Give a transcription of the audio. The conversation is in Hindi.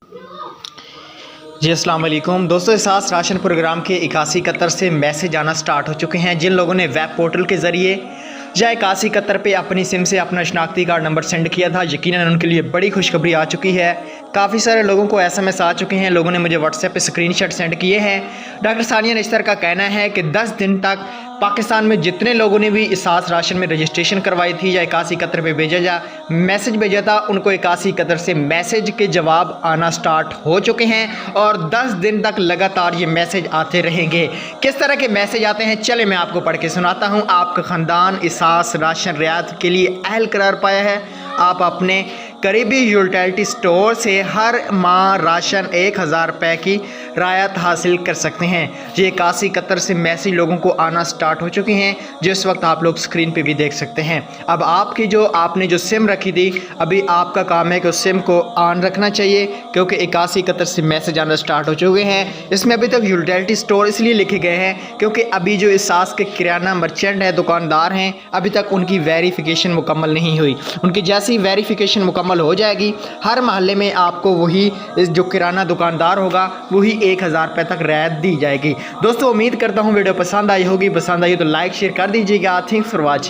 जी अस्सलाम वालेकुम दोस्तों, एहसास राशन प्रोग्राम के 8171 से मैसेज आना स्टार्ट हो चुके हैं। जिन लोगों ने वेब पोर्टल के ज़रिए या 8171 पे अपनी सिम से अपना शनाख्ती कार्ड नंबर सेंड किया था, यकीनन उनके लिए बड़ी खुशखबरी आ चुकी है। काफ़ी सारे लोगों को SMS आ चुके हैं। लोगों ने मुझे व्हाट्सएप पे स्क्रीनशॉट सेंड किए हैं। डॉक्टर सानिया निश्तर का कहना है कि 10 दिन तक पाकिस्तान में जितने लोगों ने भी एहसास राशन में रजिस्ट्रेशन करवाई थी या 8171 पे भेजा या मैसेज भेजा था, उनको 8171 से मैसेज के जवाब आना स्टार्ट हो चुके हैं और 10 दिन तक लगातार ये मैसेज आते रहेंगे। किस तरह के मैसेज आते हैं, चले मैं आपको पढ़ के सुनाता हूँ। आपका ख़ानदान एहसास राशन रियायत के लिए अहल करार पाया है। आप अपने करीबी यूटिलिटी स्टोर से हर माह राशन 1000 रुपये की रायत हासिल कर सकते हैं। ये 8171 से मैसेज लोगों को आना स्टार्ट हो चुके हैं, जिस वक्त आप लोग स्क्रीन पे भी देख सकते हैं। अब आपने जो सिम रखी थी, अभी आपका काम है कि उस सिम को ऑन रखना चाहिए, क्योंकि 8171 से मैसेज आना स्टार्ट हो चुके हैं। इसमें अभी तक यूटिलिटी स्टोर इसलिए लिखे गए हैं क्योंकि अभी जो एहसास के किराना मर्चेंट है, दुकानदार हैं, अभी तक उनकी वेरिफिकेशन मुकम्मल नहीं हुई। उनकी जैसी वेरिफिकेशन मुकम्मल हो जाएगी, हर महल्ले में आपको वही जो किराना दुकानदार होगा वही 1000 रुपये तक रियायत दी जाएगी। दोस्तों, उम्मीद करता हूँ वीडियो पसंद आई होगी। पसंद आई तो लाइक शेयर कर दीजिएगा। Thanks for watching.